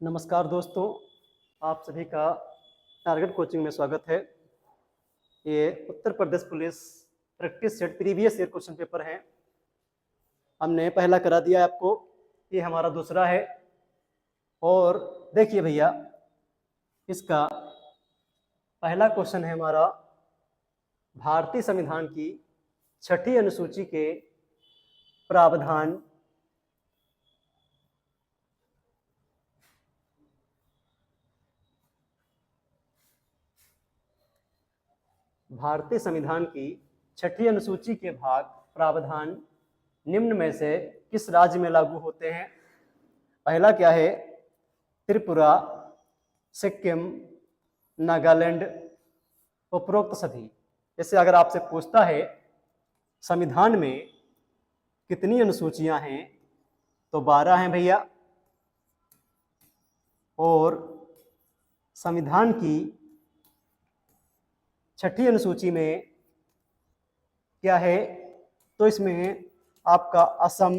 नमस्कार दोस्तों, आप सभी का टारगेट कोचिंग में स्वागत है। ये Uttar Pradesh police practice set previous year question paper है। हमने पहला करा दिया है आपको, ये हमारा दूसरा है। और देखिए भैया, इसका पहला क्वेश्चन है हमारा भारतीय संविधान की छठी अनुसूची के प्रावधान भारतीय संविधान की छठी अनुसूची के भाग प्रावधान निम्न में से किस राज्य में लागू होते हैं? पहला क्या है? त्रिपुरा, सिक्किम, नागालैंड, उपरोक्त सभी। जैसे अगर आपसे पूछता है संविधान में कितनी अनुसूचियां हैं, तो 12 हैं भैया। और संविधान की छठी अनुसूची में क्या है? तो इसमें आपका असम,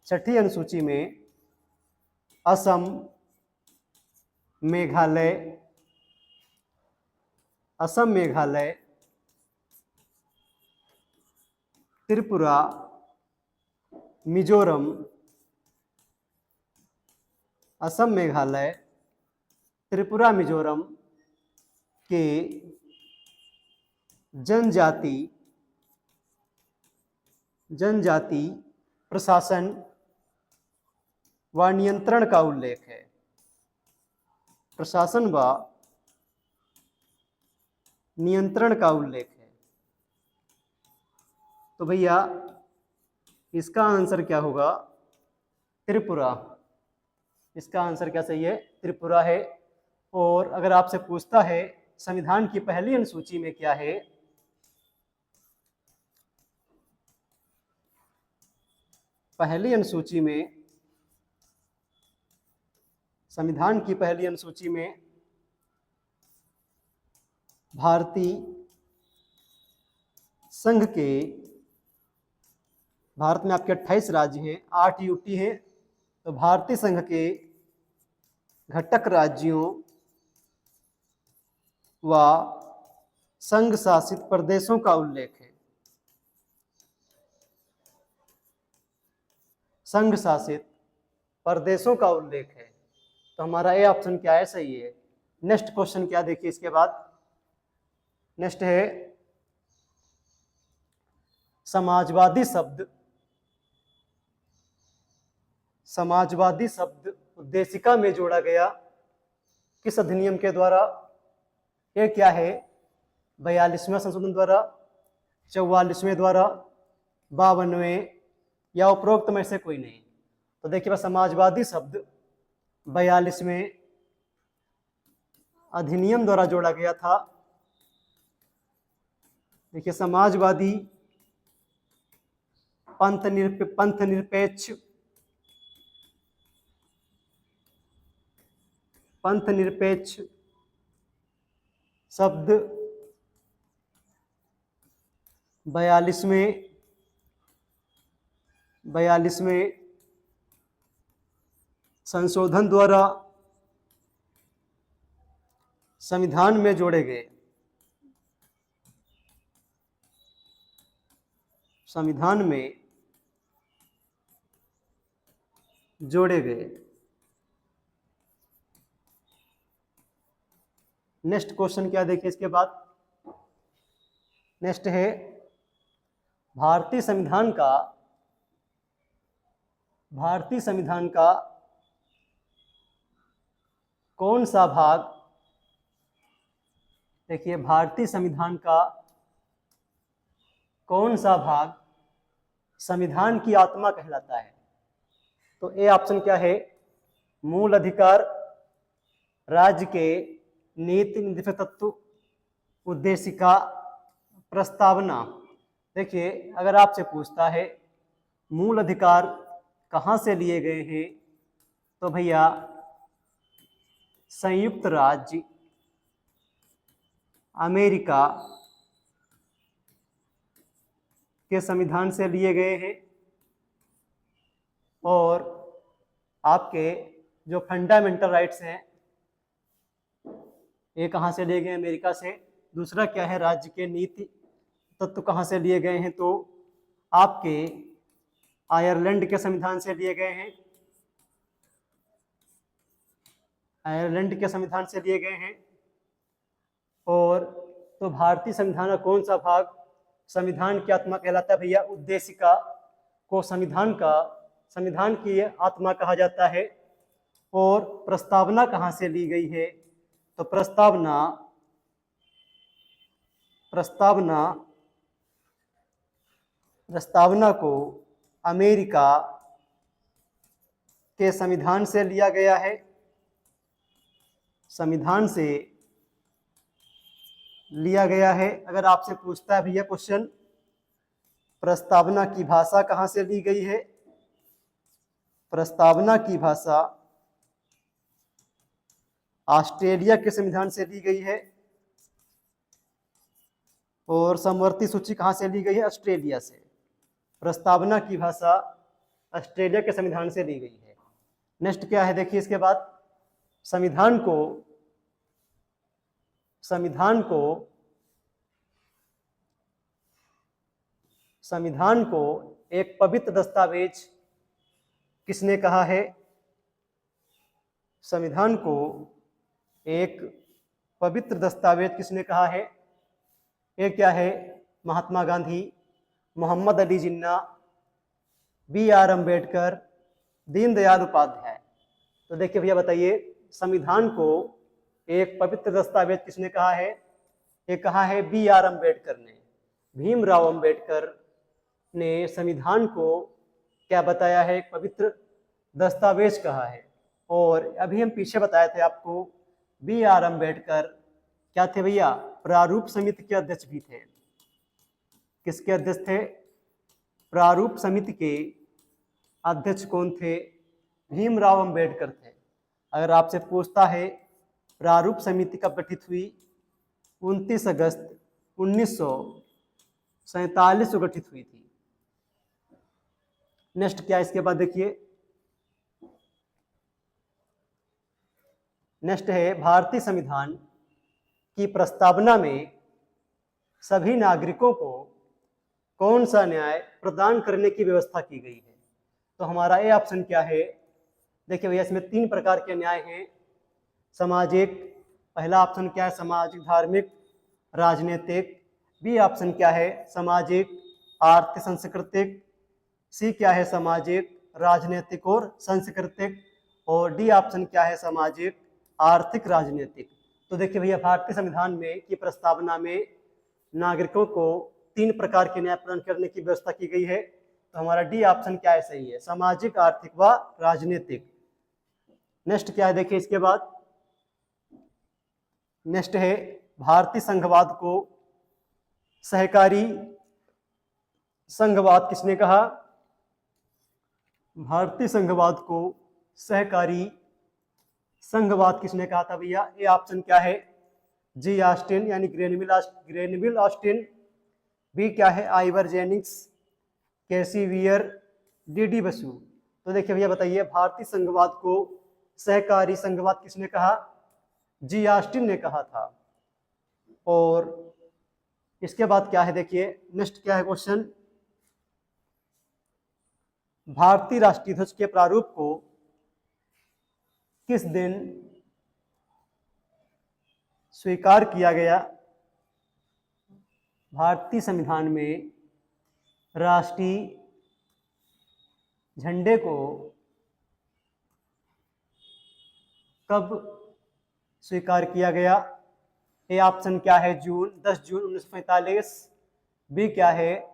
छठी अनुसूची में असम, मेघालय, त्रिपुरा, मिजोरम, असम, मेघालय, त्रिपुरा, मिजोरम के जनजाति प्रशासन व नियंत्रण का उल्लेख है। प्रशासन व नियंत्रण का उल्लेख है। तो भैया इसका आंसर क्या होगा? त्रिपुरा। इसका आंसर क्या सही है? त्रिपुरा है। और अगर आपसे पूछता है संविधान की पहली अनुसूची में क्या है, पहली अनुसूची में, संविधान की पहली अनुसूची में भारतीय संघ के, भारत में आपके 28 राज्य हैं, 8 यूटी हैं, तो भारतीय संघ के घटक राज्यों व संघ शासित प्रदेशों का उल्लेख है। संघ शासित प्रदेशों का उल्लेख है। तो हमारा ए ऑप्शन क्या है? सही है। नेक्स्ट क्वेश्चन क्या देखिए इसके बाद। नेक्स्ट है समाजवादी शब्द। समाजवादी शब्द उद्देशिका में जोड़ा गया किस अधिनियम के द्वारा? ये क्या है? 42वें संशोधन द्वारा, 44वें द्वारा, 52वें, या उपरोक्त में से कोई नहीं। तो देखिए समाजवादी शब्द 42वें अधिनियम द्वारा जोड़ा गया था। देखिए समाजवादी, पंथ निरपेक्ष शब्द 42वें संशोधन द्वारा संविधान में जोड़े गए। संविधान में जोड़े गए। नेक्स्ट क्वेश्चन क्या देखिए इसके बाद। नेक्स्ट है भारतीय संविधान का कौन सा भाग, देखिए भारतीय संविधान का कौन सा भाग संविधान की आत्मा कहलाता है? तो ए ऑप्शन क्या है? मूल अधिकार, राज्य के नीति निदेशकत्व, उद्देशिका, प्रस्तावना। देखिए अगर आपसे पूछता है मूल अधिकार कहाँ से लिए गए हैं, तो भैया संयुक्त राज्य अमेरिका के संविधान से लिए गए हैं। और आपके जो फंडामेंटल राइट्स हैं ये कहाँ से लिए गए? अमेरिका से। दूसरा क्या है? राज्य के नीति तत्व कहाँ से लिए गए हैं? तो आपके आयरलैंड के संविधान से लिए गए हैं, आयरलैंड के संविधान से लिए गए हैं। और तो भारतीय संविधान का कौन सा भाग संविधान की आत्मा कहलाता है भैया? उद्देशिका को संविधान की आत्मा कहा जाता है। और प्रस्तावना कहाँ से ली गई है? तो प्रस्तावना को अमेरिका के संविधान से लिया गया है, संविधान से लिया गया है। अगर आपसे पूछता है भैया क्वेश्चन, प्रस्तावना की भाषा कहाँ से ली गई है? प्रस्तावना की भाषा ऑस्ट्रेलिया के संविधान से ली गई है। और समवर्ती सूची कहाँ से ली गई है? ऑस्ट्रेलिया से। प्रस्तावना की भाषा ऑस्ट्रेलिया के संविधान से ली गई है। नेक्स्ट क्या है देखिए, इसके बाद संविधान को एक पवित्र दस्तावेज किसने कहा है? संविधान को एक पवित्र दस्तावेज किसने कहा है? ये क्या है? महात्मा गांधी, मोहम्मद अली जिन्ना, BR अम्बेडकर, दीनदयाल उपाध्याय। तो देखिए भैया बताइए, संविधान को एक पवित्र दस्तावेज किसने कहा है? ये कहा है BR अम्बेडकर ने। भीमराव अम्बेडकर ने संविधान को क्या बताया है? एक पवित्र दस्तावेज कहा है। और अभी हम पीछे बताए थे आपको, BR अम्बेडकर क्या थे भैया? प्रारूप समिति के अध्यक्ष भी थे। किसके अध्यक्ष थे? प्रारूप समिति के अध्यक्ष कौन थे? भीमराव अम्बेडकर थे। अगर आपसे पूछता है प्रारूप समिति कब गठित हुई? 29 अगस्त 1947 को गठित हुई थी। नेक्स्ट क्या इसके बाद देखिए, नेक्स्ट है भारतीय संविधान की प्रस्तावना में सभी नागरिकों को कौन सा न्याय प्रदान करने की व्यवस्था की गई है? तो हमारा ए ऑप्शन क्या है? देखिए भैया, इसमें 3 प्रकार के न्याय हैं। सामाजिक, पहला ऑप्शन क्या है? सामाजिक, धार्मिक, राजनीतिक। बी ऑप्शन क्या है? सामाजिक, आर्थिक, सांस्कृतिक। सी क्या है? सामाजिक, राजनीतिक और सांस्कृतिक। और डी ऑप्शन क्या है? सामाजिक, आर्थिक, राजनीतिक। तो देखिए भैया, भारतीय संविधान में की प्रस्तावना में नागरिकों को 3 प्रकार के न्याय प्रदान करने की व्यवस्था की गई है। तो हमारा डी ऑप्शन क्या है? सही है, सामाजिक, आर्थिक व राजनीतिक। नेक्स्ट क्या है देखिए इसके बाद, नेक्स्ट है भारतीय संघवाद को सहकारी संघवाद किसने कहा? भारतीय संघवाद को सहकारी संघवाद किसने कहा था भैया? ये ऑप्शन क्या है? जी ऑस्टिन यानी ग्रेनविल ऑस्टिन। बी क्या है? आइवर जेनिंग्स, कैसी वियर, डी बसु। तो देखिए भैया बताइए, भारतीय संघवाद को सहकारी संघवाद किसने कहा? जी ऑस्टिन ने कहा था। और इसके बाद क्या है देखिए, नेक्स्ट क्या है क्वेश्चन, भारतीय राष्ट्रीय ध्वज के प्रारूप को किस दिन स्वीकार किया गया? भारतीय संविधान में राष्ट्रीय झंडे को कब स्वीकार किया गया? ए ऑप्शन क्या है? 10 जून 1945। बी क्या है?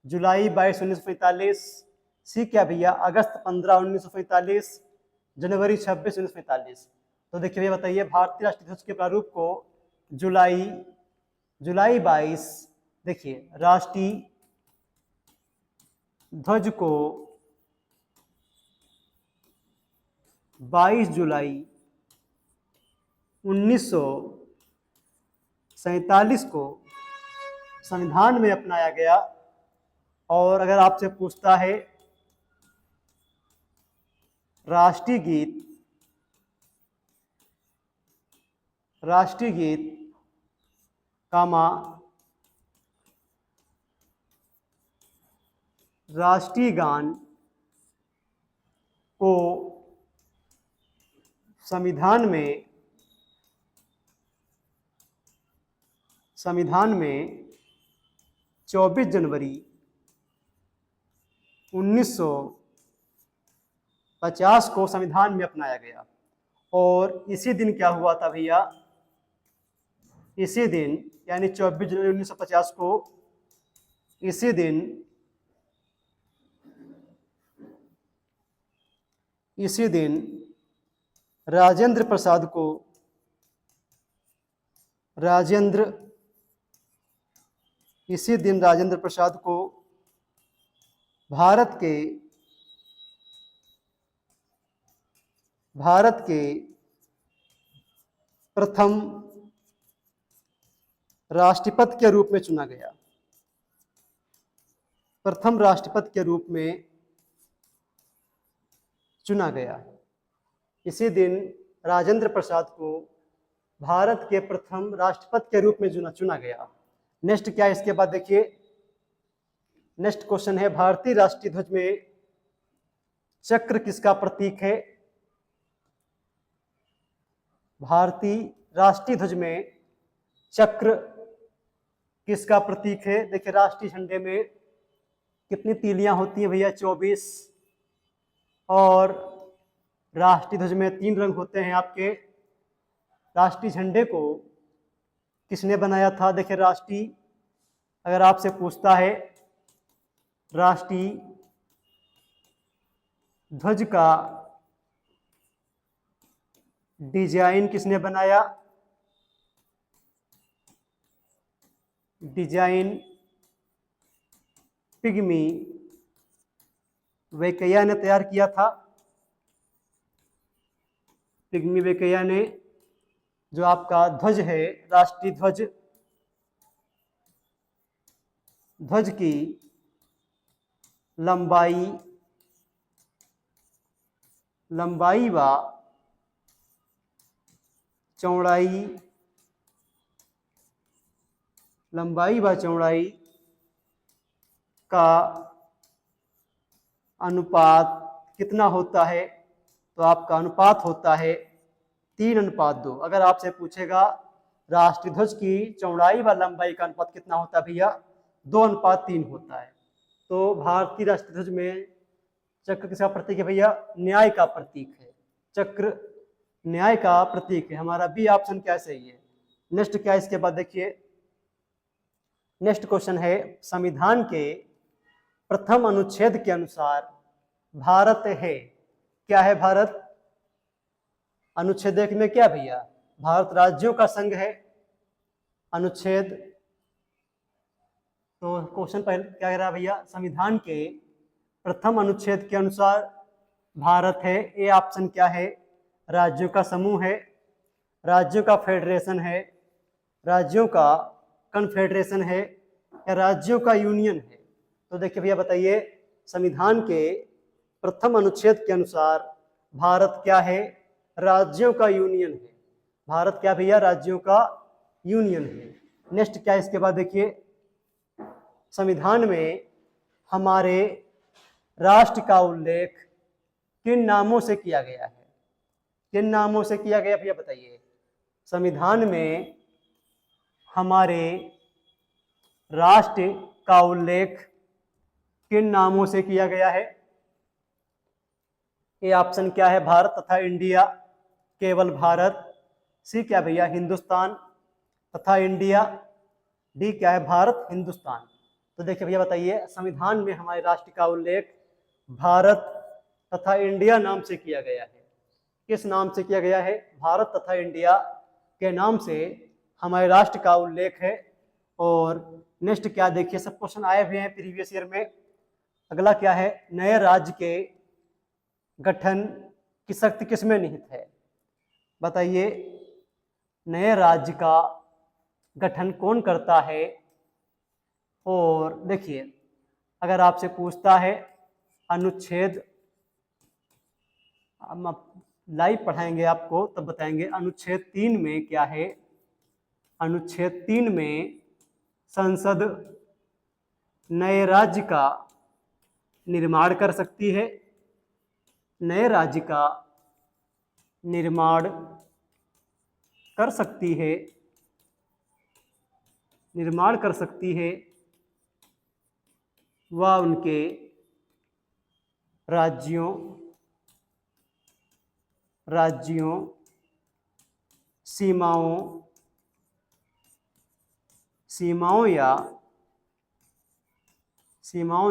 जुलाई 22 1945। सी क्या भैया? अगस्त 15 1945। जनवरी 26 1945। तो देखिए भैया बताइए, भारतीय राष्ट्रीय ध्वज के प्रारूप को जुलाई 22, देखिए राष्ट्रीय ध्वज को 22 जुलाई 1947 को संविधान में अपनाया गया। और अगर आपसे पूछता है राष्ट्रीय गीत राष्ट्रीय गीत कामा राष्ट्रीय गान को संविधान में 24 जनवरी 1950 को संविधान में अपनाया गया। और इसी दिन क्या हुआ था भैया, इसी दिन यानी 24 जनवरी 1950 को इसी दिन राजेंद्र प्रसाद को भारत के प्रथम राष्ट्रपति के रूप में चुना गया। प्रथम राष्ट्रपति के रूप में चुना गया। इसी दिन राजेंद्र प्रसाद को भारत के प्रथम राष्ट्रपति के रूप में चुना गया। नेक्स्ट क्या है इसके बाद देखिए, नेक्स्ट क्वेश्चन है भारतीय राष्ट्रीय ध्वज में चक्र किसका प्रतीक है? भारतीय राष्ट्रीय ध्वज में चक्र किसका प्रतीक है? देखिए राष्ट्रीय झंडे में कितनी तीलियां होती हैं भैया? 24। और राष्ट्रीय ध्वज में 3 रंग होते हैं आपके। राष्ट्रीय झंडे को किसने बनाया था? देखिए राष्ट्रीय, अगर आपसे पूछता है राष्ट्रीय ध्वज का डिजाइन किसने बनाया? डिजाइन पिग्मी वेंकैया ने तैयार किया था। पिग्मी वेंकैया ने जो आपका ध्वज है, राष्ट्रीय ध्वज की लंबाई व चौड़ाई का अनुपात कितना होता है? तो आपका अनुपात होता है 3:2। अगर आपसे पूछेगा राष्ट्रीय ध्वज की चौड़ाई व लंबाई का अनुपात कितना होता है भैया? 2:3 होता है। तो भारतीय राष्ट्रीय ध्वज में चक्र किसका प्रतीक है भैया? न्याय का प्रतीक है। चक्र न्याय का प्रतीक है। हमारा बी ऑप्शन क्या सही है। नेक्स्ट क्या है इसके बाद देखिए, नेक्स्ट क्वेश्चन है संविधान के प्रथम अनुच्छेद के अनुसार भारत है। क्या है भारत? अनुच्छेद 1 में क्या भैया? भारत राज्यों का संघ है। अनुच्छेद, तो क्वेश्चन पहले क्या कह रहा है भैया? संविधान के प्रथम अनुच्छेद के अनुसार भारत है। ए ऑप्शन क्या है? राज्यों का समूह है, राज्यों का फेडरेशन है, राज्यों का कन्फेडरेशन है, या राज्यों का यूनियन है। तो देखिए भैया बताइए, संविधान के प्रथम अनुच्छेद के अनुसार भारत क्या है? राज्यों का यूनियन है। भारत क्या भैया? राज्यों का यूनियन है। नेक्स्ट क्या है इसके बाद देखिए, संविधान में हमारे राष्ट्र का उल्लेख किन नामों से किया गया है? किन नामों से किया गया भैया बताइए? संविधान में हमारे राष्ट्र का उल्लेख किन नामों से किया गया है? ए ऑप्शन क्या है? भारत तथा इंडिया, केवल भारत। सी क्या भैया? हिंदुस्तान तथा इंडिया। डी क्या है? भारत हिंदुस्तान। तो देखिए भैया बताइए, संविधान में हमारे राष्ट्र का उल्लेख भारत तथा इंडिया नाम से किया गया है। किस नाम से किया गया है? भारत तथा इंडिया के नाम से हमारे राष्ट्र का उल्लेख है। और नेक्स्ट क्या देखिए, सब क्वेश्चन आए हुए हैं प्रीवियस ईयर में। अगला क्या है? नए राज्य के गठन की शक्ति किसमें निहित है? बताइए, नए राज्य का गठन कौन करता है? और देखिए, अगर आपसे पूछता है अनुच्छेद लाइव पढ़ाएंगे आपको तब बताएंगे। अनुच्छेद 3 में क्या है? अनुच्छेद 3 में संसद नए राज्य का निर्माण कर सकती है, नए राज्य का निर्माण कर सकती है, निर्माण कर सकती है व उनके राज्यों सीमाओं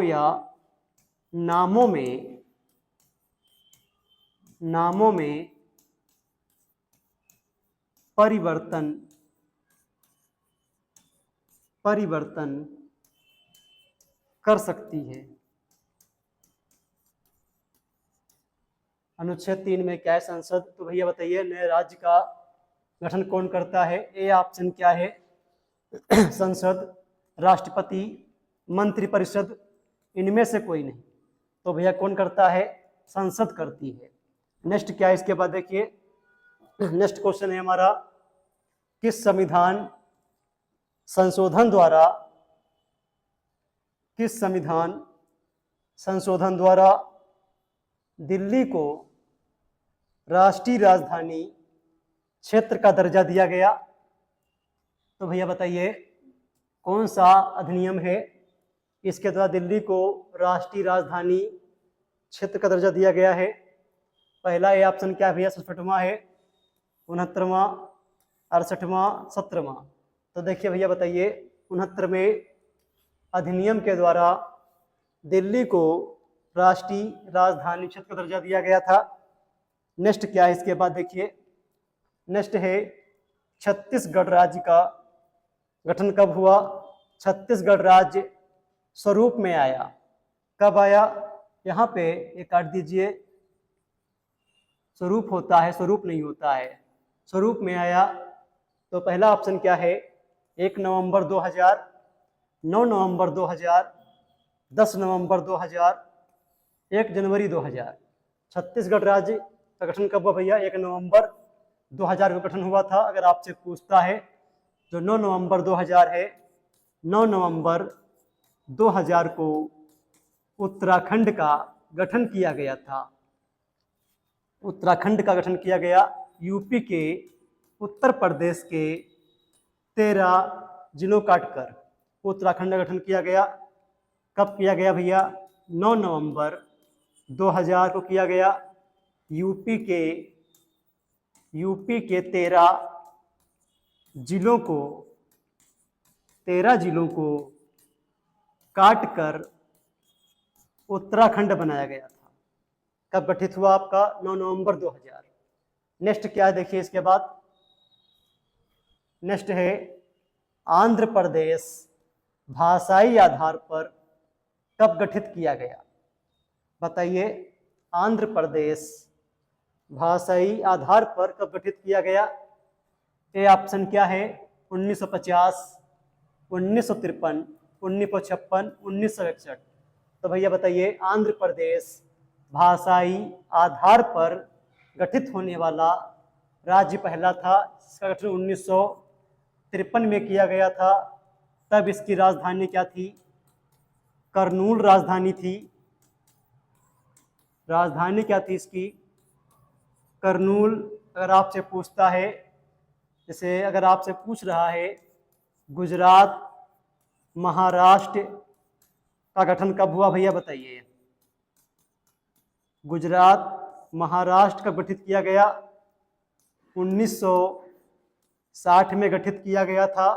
या नामों में परिवर्तन कर सकती है। अनुच्छेद 3 में क्या है? संसद। तो भैया बताइए नए राज्य का गठन कौन करता है? ए ऑप्शन क्या है? संसद, राष्ट्रपति, मंत्रिपरिषद, इनमें से कोई नहीं। तो भैया कौन करता है? संसद करती है। नेक्स्ट क्या है इसके बाद देखिए, नेक्स्ट क्वेश्चन है हमारा, किस संविधान संशोधन द्वारा दिल्ली को राष्ट्रीय राजधानी क्षेत्र का दर्जा दिया गया? तो भैया बताइए कौन सा अधिनियम है इसके द्वारा दिल्ली को राष्ट्रीय राजधानी क्षेत्र का दर्जा दिया गया है? पहला ए ऑप्शन क्या है भैया? 67वां है, 69वां, 68वां, 17वां। तो देखिए भैया बताइए 69वें अधिनियम के द्वारा दिल्ली को राष्ट्रीय राजधानी क्षेत्र का दर्जा दिया गया था। नेक्स्ट क्या है इसके बाद देखिए, नेक्स्ट है छत्तीसगढ़ राज्य का गठन कब हुआ? छत्तीसगढ़ राज्य स्वरूप में आया। कब आया? यहाँ पे ये काट दीजिए, स्वरूप होता है, स्वरूप नहीं होता है, स्वरूप में आया। तो पहला ऑप्शन क्या है? 1 नवंबर 2000, 9 नवंबर 2000, 10 नवंबर 2000, 1 जनवरी 2000। छत्तीसगढ़ राज्य का गठन कब हुआ भैया? 1 नवंबर 2000 को गठन हुआ था। अगर आपसे पूछता है जो 9 नवंबर 2000 है, 9 नवंबर 2000 को उत्तराखंड का गठन किया गया था। उत्तराखंड का गठन किया गया। यूपी के, उत्तर प्रदेश के 13 जिलों काटकर उत्तराखंड का गठन किया गया। कब किया गया भैया? 9 नवंबर 2000 को किया गया। यूपी के 13 जिलों को काटकर उत्तराखंड बनाया गया था। कब गठित हुआ आपका? 9 नवंबर 2000। नेक्स्ट क्या है देखिए इसके बाद, नेक्स्ट है आंध्र प्रदेश भाषाई आधार पर कब गठित किया गया? बताइए आंध्र प्रदेश भाषाई आधार पर कब गठित किया गया? ए ऑप्शन क्या है? 1950, 1953, 1956, 1961। तो भैया बताइए आंध्र प्रदेश भाषाई आधार पर गठित होने वाला राज्य पहला था। इसका गठन 1953 में किया गया था। तब इसकी राजधानी क्या थी? करनूल राजधानी थी। राजधानी क्या थी इसकी? करनूल। अगर आपसे पूछता है, जैसे अगर आपसे पूछ रहा है गुजरात महाराष्ट्र का गठन कब हुआ भैया बताइए? गुजरात महाराष्ट्र कब गठित किया गया? 1960 में गठित किया गया था।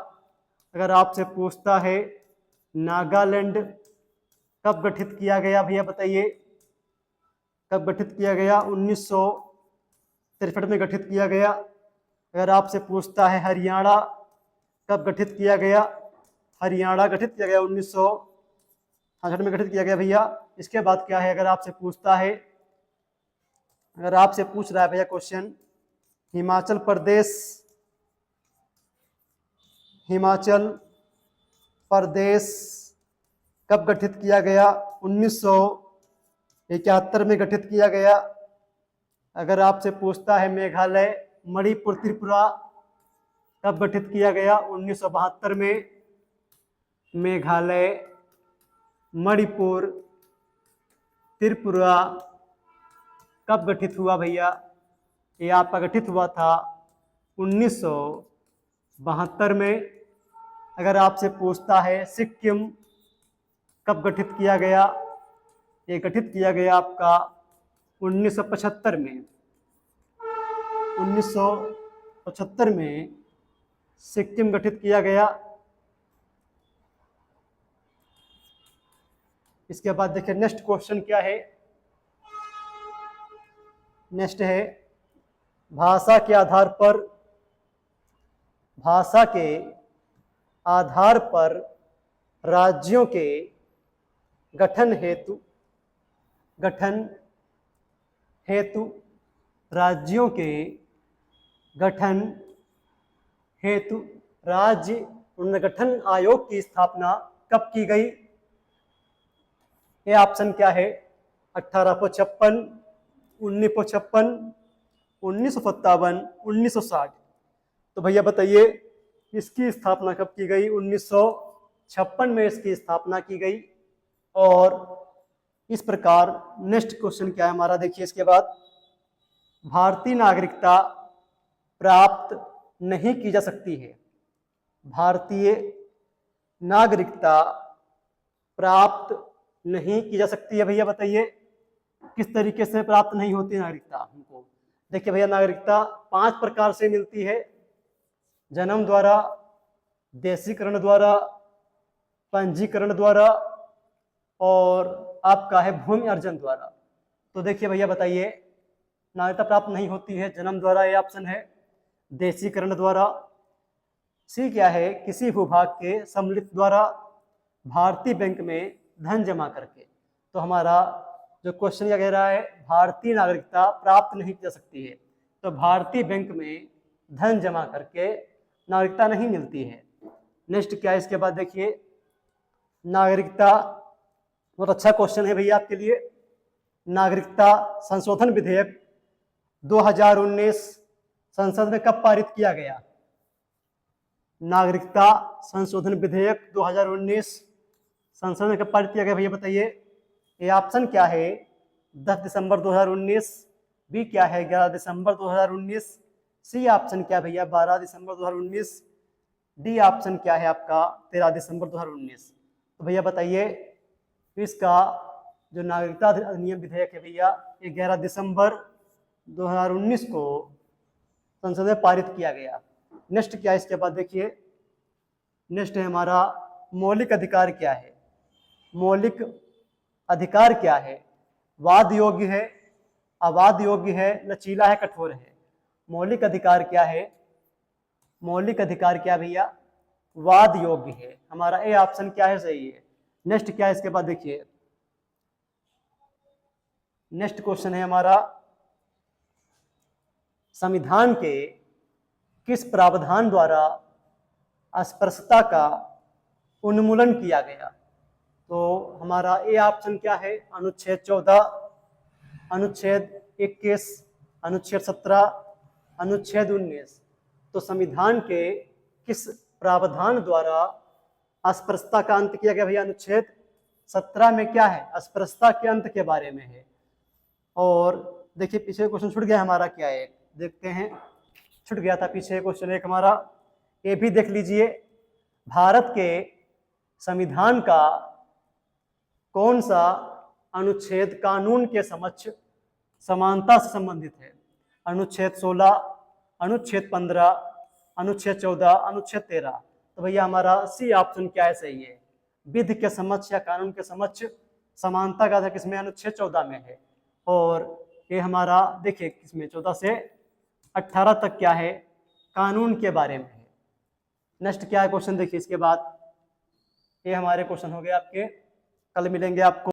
अगर आपसे पूछता है नागालैंड कब गठित किया गया भैया बताइए? कब गठित किया गया? 1963 में गठित किया गया। अगर आपसे पूछता है हरियाणा कब गठित किया गया? हरियाणा गठित किया गया 1966 में गठित किया गया भैया। इसके बाद क्या है? अगर आपसे पूछता है, अगर आपसे पूछ रहा है भैया क्वेश्चन, हिमाचल प्रदेश कब गठित किया गया? 1971 में गठित किया गया। अगर आपसे पूछता है मेघालय मणिपुर त्रिपुरा कब गठित किया गया? 1972 में। मेघालय मणिपुर त्रिपुरा कब गठित हुआ भैया? ये आपका गठित हुआ था 1972 में। अगर आपसे पूछता है सिक्किम कब गठित किया गया? ये गठित किया गया आपका 1975 में। 1975 में सिक्किम गठित किया गया। इसके बाद देखिए नेक्स्ट क्वेश्चन क्या है। नेक्स्ट है भाषा के आधार पर राज्यों के गठन हेतु राज्य पुनर्गठन आयोग की स्थापना कब की गई? ये ऑप्शन क्या है? 1856, 1956, 1957, 1960। तो भैया बताइए इसकी स्थापना कब की गई? 1956 में इसकी स्थापना की गई। और इस प्रकार नेक्स्ट क्वेश्चन क्या है हमारा, देखिए इसके बाद, भारतीय नागरिकता प्राप्त नहीं की जा सकती है। भारतीय नागरिकता प्राप्त नहीं की जा सकती है। भैया बताइए किस तरीके से प्राप्त नहीं होती नागरिकता हमको? देखिए भैया नागरिकता 5 प्रकार से मिलती है। जन्म द्वारा, देशीकरण द्वारा, पंजीकरण द्वारा और आपका है भूमि अर्जन द्वारा। तो देखिए भैया बताइए नागरिकता प्राप्त नहीं होती है जन्म द्वारा, ये ऑप्शन है। देशीकरण द्वारा, सी क्या है? किसी भूभाग के सम्मिलित द्वारा, भारतीय बैंक में धन जमा करके। तो हमारा जो क्वेश्चन क्या कह रहा है, भारतीय नागरिकता प्राप्त नहीं की जा सकती है। तो भारतीय बैंक में धन जमा करके नागरिकता नहीं मिलती है। नेक्स्ट क्या है इसके बाद देखिए, नागरिकता, बहुत अच्छा क्वेश्चन है भैया आपके लिए। नागरिकता संशोधन विधेयक 2019 संसद में कब पारित किया गया? नागरिकता संशोधन विधेयक 2019 संसद में कब पारित किया गया भैया बताइए? ए ऑप्शन क्या है? 10 दिसंबर 2019, बी क्या है? 11 दिसंबर 2019, सी ऑप्शन क्या भैया? 12 दिसंबर 2019, डी ऑप्शन क्या है आपका? 13 दिसंबर 2019। तो भैया बताइए इसका जो नागरिकता अधिनियम विधेयक है भैया, ये 11 दिसंबर 2019 को संसद में पारित किया गया। नेक्स्ट क्या है इसके बाद देखिए, नेक्स्ट है हमारा मौलिक अधिकार क्या है? मौलिक अधिकार क्या है? वाद योग्य है, अवाद योग्य है, लचीला है, कठोर है? मौलिक अधिकार क्या है? मौलिक अधिकार क्या भैया? वाद योग्य है। हमारा ए ऑप्शन क्या है? सही है। नेक्स्ट क्या है इसके बाद देखिए, नेक्स्ट क्वेश्चन है हमारा, संविधान के किस प्रावधान द्वारा अस्पृश्यता का उन्मूलन किया गया? तो हमारा ए ऑप्शन क्या है? अनुच्छेद 14, अनुच्छेद 21, अनुच्छेद 17, अनुच्छेद 19। तो संविधान के किस प्रावधान द्वारा अस्पृश्यता का अंत किया गया भैया? अनुच्छेद 17 में क्या है? अस्पृश्यता के अंत के बारे में है। और देखिए पीछे क्वेश्चन छूट गया हमारा, क्या है देखते हैं, छूट गया था पीछे क्वेश्चन एक हमारा, ये भी देख लीजिए। भारत के संविधान का कौन सा अनुच्छेद कानून के समक्ष समानता से संबंधित है? अनुच्छेद 16, अनुच्छेद 15, अनुच्छेद 14, अनुच्छेद 13। तो भैया हमारा सी ऑप्शन क्या है? सही है। विधि के समक्ष या कानून के समक्ष समानता का किसमें? अनुच्छेद 14 में है। और ये हमारा देखिए किसमें? 14 से 18 तक क्या है? कानून के बारे में है। नेक्स्ट क्या है क्वेश्चन देखिए इसके बाद, ये हमारे क्वेश्चन हो गए आपके। कल मिलेंगे आपको